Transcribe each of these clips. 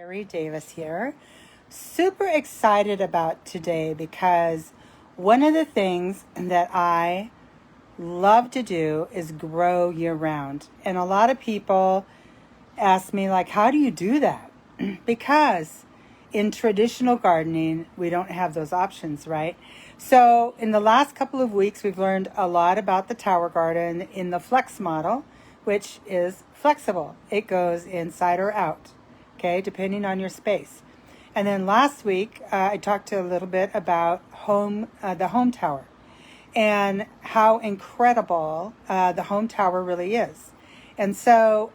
Mary Davis here. Super excited about today because one of the things that I love to do is grow year round. And a lot of people ask me, like, how do you do that? Because in traditional gardening, we don't have those options, right? So in the last couple of weeks, we've learned a lot about the tower garden in the flex model, which is flexible. It goes inside or out, okay, depending on your space. And then last week, I talked a little bit about the home tower and how incredible the home tower really is. And so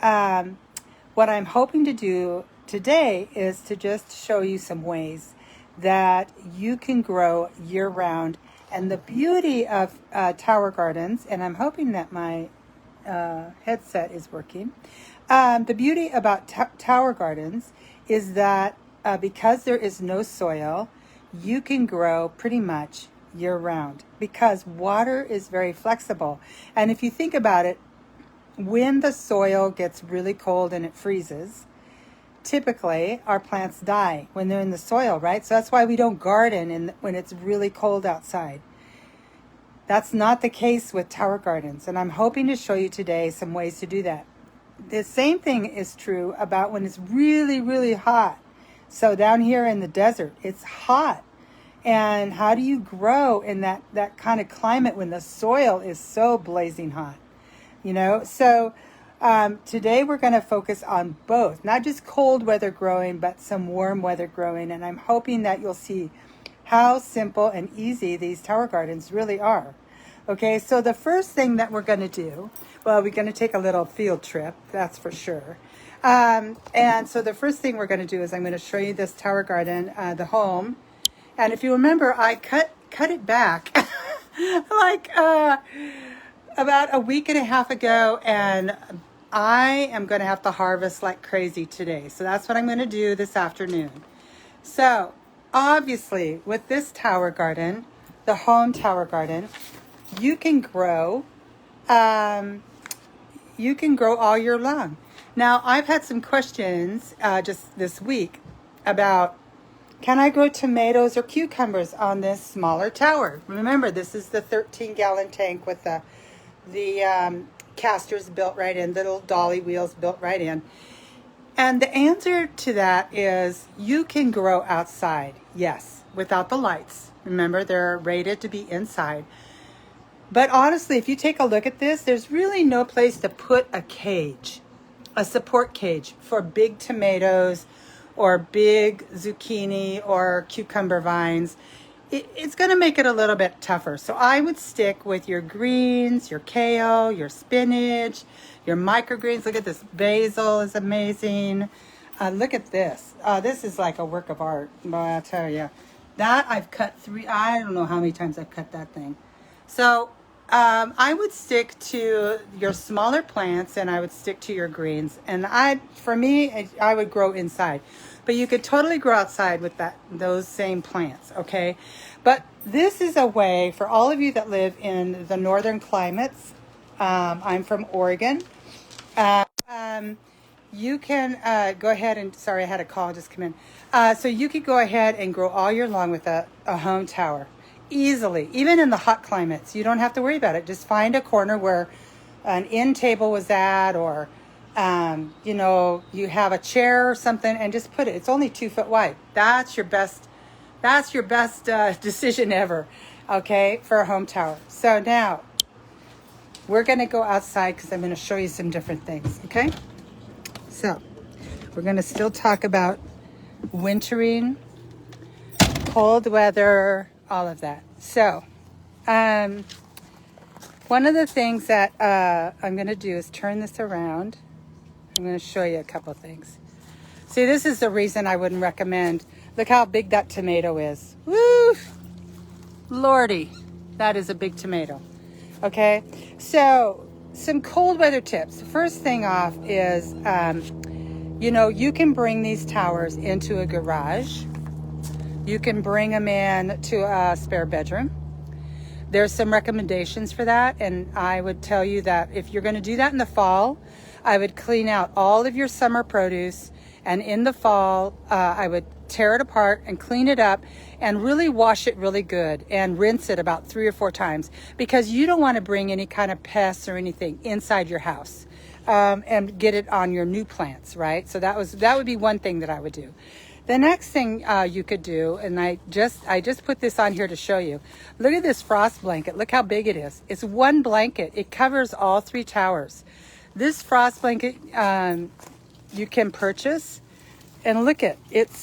what I'm hoping to do today is to just show you some ways that you can grow year round. And the beauty of tower gardens, and I'm hoping that my headset is working. The beauty about tower gardens is that because there is no soil, you can grow pretty much year round because water is very flexible. And if you think about it, when the soil gets really cold and it freezes, typically our plants die when they're in the soil, right? So that's why we don't garden when it's really cold outside. That's not the case with tower gardens, and I'm hoping to show you today some ways to do that. The same thing is true about when it's really, really hot. So down here in the desert, it's hot. And how do you grow in that kind of climate when the soil is so blazing hot? You know, so today we're going to focus on both, not just cold weather growing, but some warm weather growing. And I'm hoping that you'll see how simple and easy these tower gardens really are. Okay, so the first thing that we're going to do, well, we're going to take a little field trip, that's for sure. And so the first thing we're going to do is I'm going to show you this tower garden, the home. And if you remember, I cut it back like about a week and a half ago, and I am going to have to harvest like crazy today. So that's what I'm going to do this afternoon. So obviously with this tower garden, the home tower garden, you can grow all year long. Now, I've had some questions just this week about, can I grow tomatoes or cucumbers on this smaller tower? Remember, this is the 13-gallon tank with the casters built right in, little dolly wheels built right in. And the answer to that is you can grow outside, yes, without the lights. Remember, they're rated to be inside. But honestly, if you take a look at this, there's really no place to put a cage, a support cage for big tomatoes or big zucchini or cucumber vines. It's going to make it a little bit tougher. So I would stick with your greens, your kale, your spinach, your microgreens. Look at this. Basil is amazing. Look at this. This is like a work of art. Boy, I'll tell you. That I've cut I don't know how many times I've cut that thing. So I would stick to your smaller plants and I would stick to your greens. And for me, I would grow inside. But you could totally grow outside with those same plants, okay? But this is a way for all of you that live in the northern climates. I'm from Oregon. You can go ahead and, sorry, I had a call just come in. So you could go ahead and grow all year long with a home tower. Easily, even in the hot climates, you don't have to worry about it. Just find a corner where an end table was at, or you have a chair or something, and just put it. It's only 2 foot wide. That's your best decision ever, okay, for a home tower. So now we're going to go outside because I'm going to show you some different things. Okay, so we're going to still talk about wintering, cold weather, all of that. So one of the things that I'm going to do is turn this around. I'm going to show you a couple things. See, this is the reason I wouldn't recommend. Look how big that tomato is. Woo! Lordy, that is a big tomato. Okay, so some cold weather tips. The first thing off is, you can bring these towers into a garage. You can bring them in to a spare bedroom. There's some recommendations for that, and I would tell you that if you're going to do that in the fall, I would clean out all of your summer produce And in the fall, I would tear it apart and clean it up and really wash it really good and rinse it about 3 or 4 times, because you don't want to bring any kind of pests or anything inside your house and get it on your new plants, right? So that would be one thing that I would do. The next thing you could do, and I just put this on here to show you. Look at this frost blanket. Look how big it is. It's one blanket. It covers all 3 towers. This frost blanket you can purchase, and look at it's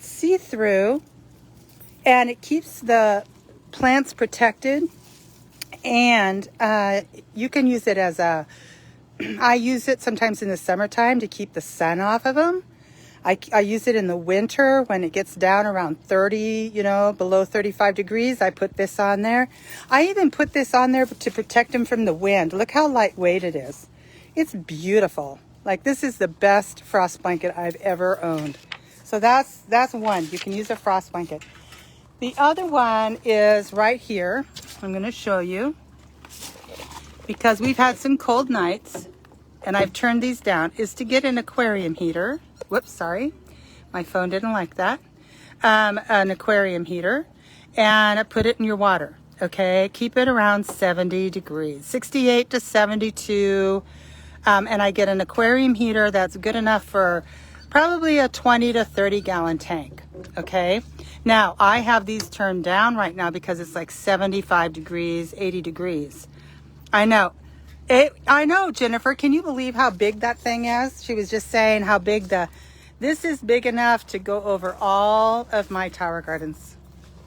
see-through, and it keeps the plants protected. And you can use it as a. I use it sometimes in the summertime to keep the sun off of them. I use it in the winter when it gets down around 30, below 35 degrees. I put this on there. I even put this on there to protect them from the wind. Look how lightweight it is. It's beautiful. Like, this is the best frost blanket I've ever owned. So that's one. You can use a frost blanket. The other one is right here. I'm going to show you, because we've had some cold nights and I've turned these down, is to get an aquarium heater. Whoops, sorry. My phone didn't like that. An aquarium heater, and put it in your water. Okay, keep it around 70 degrees, 68 to 72. And I get an aquarium heater that's good enough for probably a 20 to 30 gallon tank. Okay, now I have these turned down right now because it's like 75 degrees, 80 degrees. I know. I know, Jennifer. Can you believe how big that thing is? She was just saying how big this is big enough to go over all of my tower gardens.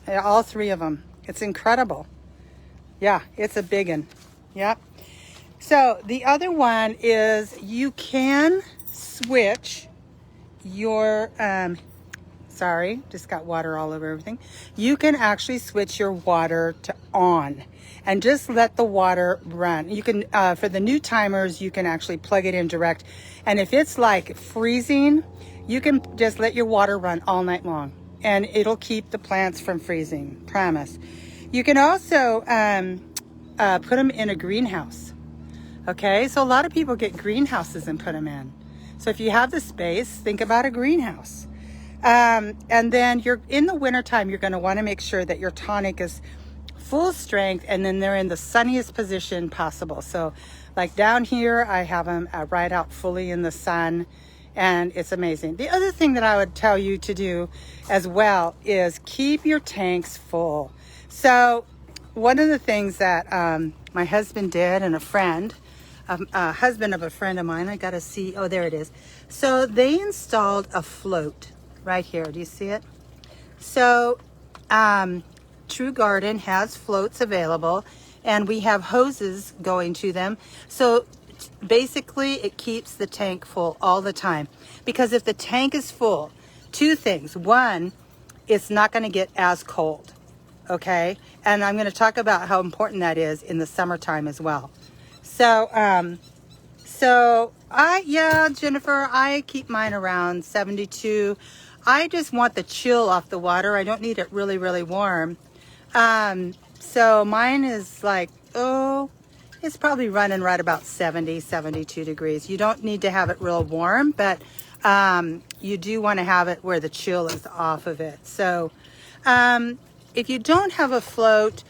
All 3 of them. It's incredible. Yeah, it's a big one. Yep. So the other one is you can switch your, sorry, just got water all over everything. You can actually switch your water to on and just let the water run. You can, for the new timers, you can actually plug it in direct. And if it's like freezing, you can just let your water run all night long and it'll keep the plants from freezing, promise. You can also put them in a greenhouse. Okay, so a lot of people get greenhouses and put them in. So if you have the space, think about a greenhouse. And then in the wintertime, you're going to want to make sure that your tonic is full strength, and then they're in the sunniest position possible. So like down here, I have them right out fully in the sun, and it's amazing. The other thing that I would tell you to do as well is keep your tanks full. So one of the things that my husband did, and a husband of a friend of mine, I got to see, oh, there it is. So they installed a float right here. Do you see it? So True Garden has floats available, and we have hoses going to them. So basically it keeps the tank full all the time, because if the tank is full, 2 things. One, it's not going to get as cold. Okay. And I'm going to talk about how important that is in the summertime as well. So, Jennifer, I keep mine around 72. I just want the chill off the water. I don't need it really, really warm. So mine is like, it's probably running right about 70, 72 degrees. You don't need to have it real warm, but you do want to have it where the chill is off of it. So if you don't have a float,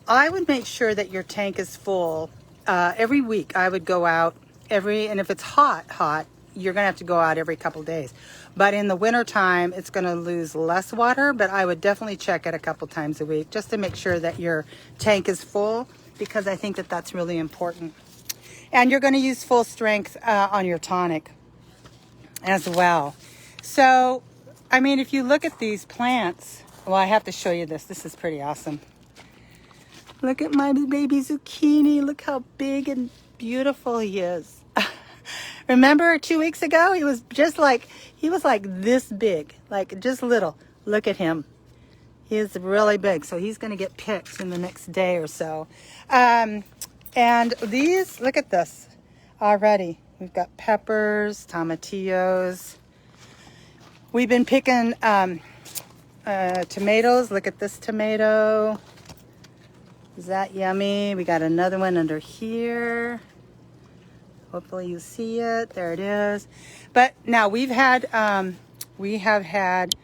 I would make sure that your tank is full. Every week I would go out and if it's hot, you're gonna have to go out every couple days. But in the winter time, it's gonna lose less water, but I would definitely check it a couple times a week just to make sure that your tank is full, because I think that that's really important. And you're gonna use full strength on your tonic as well. So, I mean, if you look at these plants, well, I have to show you this. This is pretty awesome. Look at my baby zucchini. Look how big and beautiful he is. Remember 2 weeks ago, he was like this big, like just little. Look at him. He is really big. So he's going to get picked in the next day or so. And these, look at this already. We've got peppers, tomatillos. We've been picking tomatoes. Look at this tomato. Is that yummy? We got another one under here. Hopefully you see it. There it is. But now we have had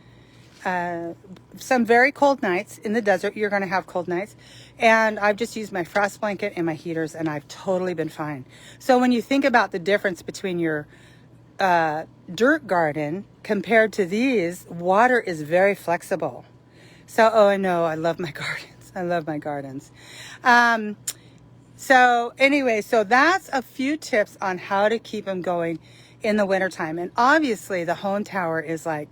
some very cold nights in the desert. You're going to have cold nights. And I've just used my frost blanket and my heaters, and I've totally been fine. So when you think about the difference between your dirt garden compared to these, water is very flexible. So, oh, I know, I love my gardens. I love my gardens. So anyway, so that's a few tips on how to keep them going in the wintertime. And obviously the home tower is like,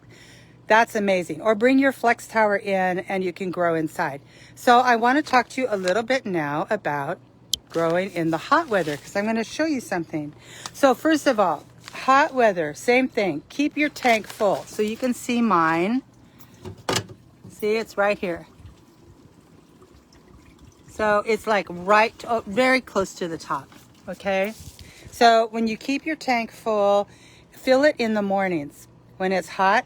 that's amazing. Or bring your flex tower in and you can grow inside. So I want to talk to you a little bit now about growing in the hot weather, because I'm going to show you something. So first of all, hot weather, same thing. Keep your tank full. So you can see mine. See, it's right here. So it's like very close to the top, okay? So when you keep your tank full, fill it in the mornings when it's hot.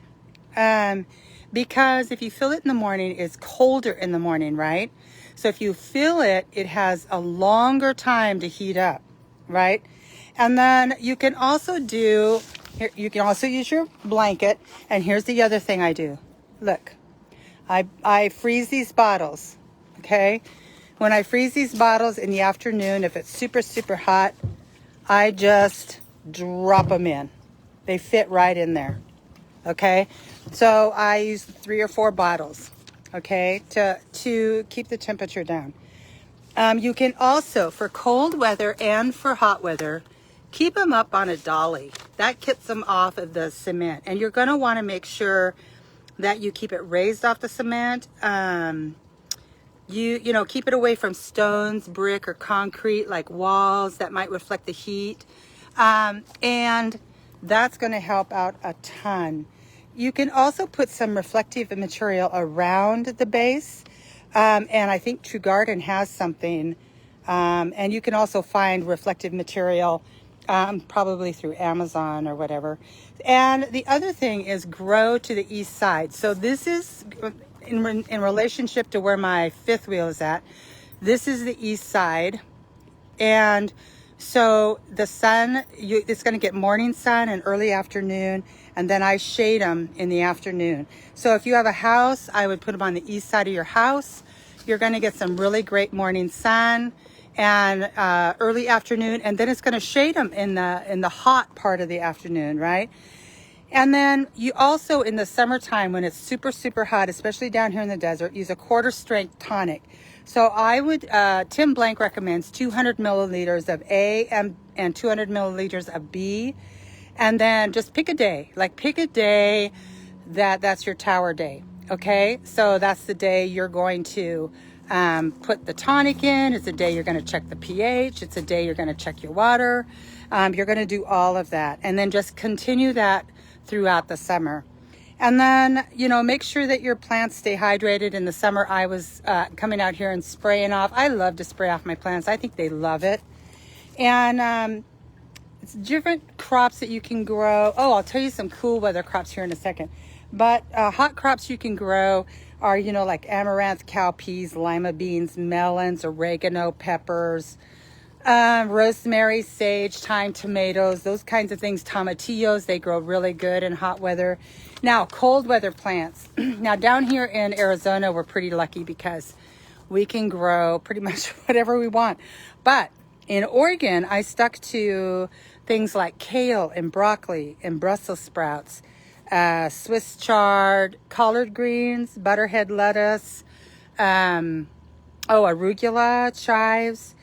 Because if you fill it in the morning, it's colder in the morning, right? So if you fill it, it has a longer time to heat up, right? And then you can also you can also use your blanket. And here's the other thing I do. Look, I freeze these bottles, okay? When I freeze these bottles in the afternoon, if it's super, super hot, I just drop them in. They fit right in there, okay? So I use 3 or 4 bottles, okay, to keep the temperature down. You can also, for cold weather and for hot weather, keep them up on a dolly. That gets them off of the cement. And you're going to want to make sure that you keep it raised off the cement. You know, keep it away from stones, brick, or concrete, like walls that might reflect the heat. And that's going to help out a ton. You can also put some reflective material around the base. And I think True Garden has something. And you can also find reflective material probably through Amazon or whatever. And the other thing is grow to the east side. So this is in relationship to where my fifth wheel is at. This is the east side. And so the sun, it's going to get morning sun and early afternoon, and then I shade them in the afternoon. So if you have a house, I would put them on the east side of your house. You're going to get some really great morning sun and early afternoon, and then it's going to shade them in the hot part of the afternoon, right? And then you also, in the summertime, when it's super, super hot, especially down here in the desert, use a quarter strength tonic. So I would, Tim Blank recommends 200 milliliters of A and 200 milliliters of B. And then just pick a day, that's your tower day. Okay. So that's the day you're going to put the tonic in. It's a day you're going to check the pH. It's a day you're going to check your water. You're going to do all of that. And then just continue that throughout the summer. And then, you know, make sure that your plants stay hydrated. In the summer, I was coming out here and spraying off. I love to spray off my plants. I think they love it. And it's different crops that you can grow. Oh, I'll tell you some cool weather crops here in a second. But hot crops you can grow are, you know, like amaranth, cowpeas, lima beans, melons, oregano, peppers, rosemary, sage, thyme, tomatoes, those kinds of things. Tomatillos, they grow really good in hot weather. Now, cold weather plants. Now, down here in Arizona, we're pretty lucky because we can grow pretty much whatever we want. But in Oregon, I stuck to things like kale and broccoli and Brussels sprouts, Swiss chard, collard greens, butterhead lettuce, arugula, chives,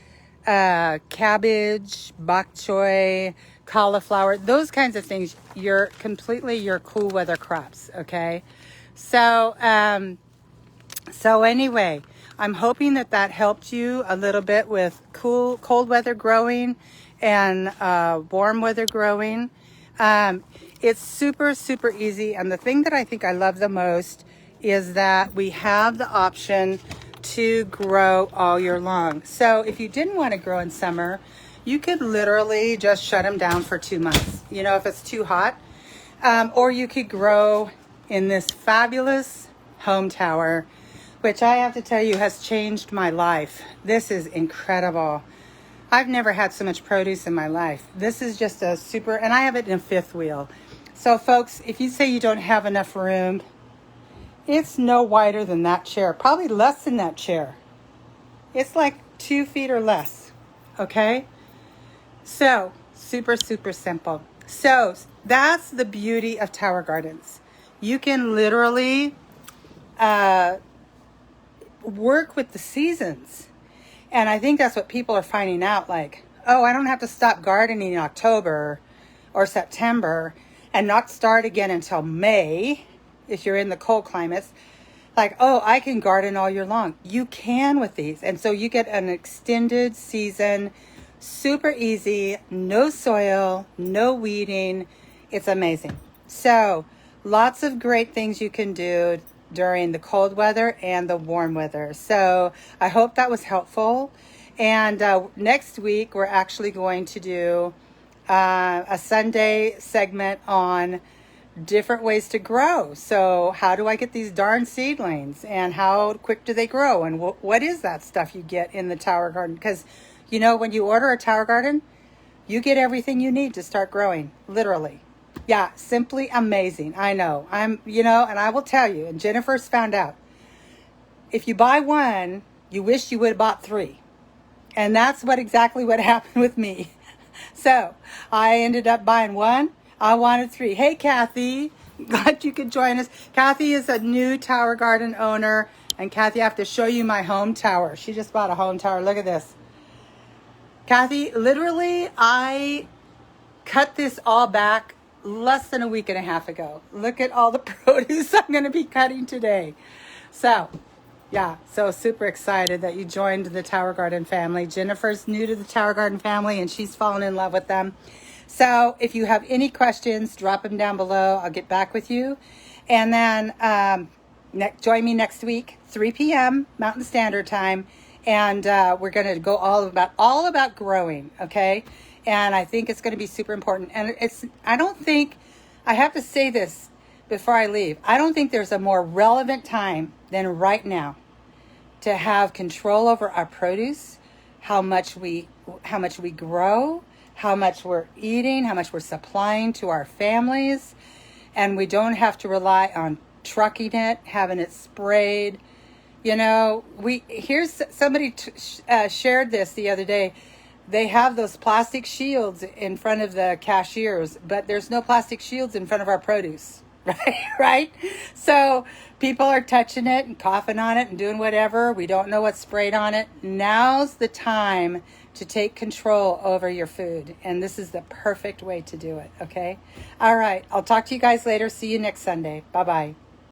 cabbage, bok choy, cauliflower, those kinds of things. You're completely your cool weather crops. Okay. So anyway, I'm hoping that helped you a little bit with cold weather growing and warm weather growing. It's super, super easy. And the thing that I think I love the most is that we have the option to grow all year long. So if you didn't want to grow in summer, you could literally just shut them down for 2 months, you know, if it's too hot. Or you could grow in this fabulous home tower, which I have to tell you has changed my life. This is incredible. I've never had so much produce in my life. This is just a super, and I have it in a fifth wheel. So folks, if you say you don't have enough room, it's no wider than that chair, probably less than that chair. It's like 2 feet or less, okay? So, super, super simple. So, that's the beauty of tower gardens. You can literally work with the seasons. And I think that's what people are finding out, like, oh, I don't have to stop gardening in October or September and not start again until May, if you're in the cold climates. Like, oh, I can garden all year long. You can with these. And so you get an extended season, super easy, no soil, no weeding. It's amazing. So lots of great things you can do during the cold weather and the warm weather. So I hope that was helpful. And next week, we're actually going to do a Sunday segment on different ways to grow. So how do I get these darn seedlings, and how quick do they grow, and what is that stuff you get in the tower garden? Because you know, when you order a tower garden, you get everything you need to start growing, literally. Yeah, simply amazing. I know. And I will tell you, and Jennifer's found out, if you buy one, you wish you would have bought 3. And that's exactly what happened with me. So I ended up buying 1. I wanted 3. Hey, Kathy, glad you could join us. Kathy is a new tower garden owner. And Kathy, I have to show you my home tower. She just bought a home tower. Look at this. Kathy, literally, I cut this all back less than a week and a half ago. Look at all the produce I'm going to be cutting today. So, yeah, so super excited that you joined the Tower Garden family. Jennifer's new to the Tower Garden family, and she's fallen in love with them. So if you have any questions, drop them down below. I'll get back with you. And then join me next week, 3 p.m. Mountain Standard Time. And we're going to go all about growing, okay? And I think it's going to be super important. And I have to say this before I leave. I don't think there's a more relevant time than right now to have control over our produce, how much we grow, how much we're eating, how much we're supplying to our families. And we don't have to rely on trucking it, having it sprayed. You know, somebody shared this the other day. They have those plastic shields in front of the cashiers, but there's no plastic shields in front of our produce, right? So people are touching it and coughing on it and doing whatever. We don't know what's sprayed on it. Now's the time to take control over your food, and this is the perfect way to do it, okay? All right, I'll talk to you guys later. See you next Sunday. Bye-bye.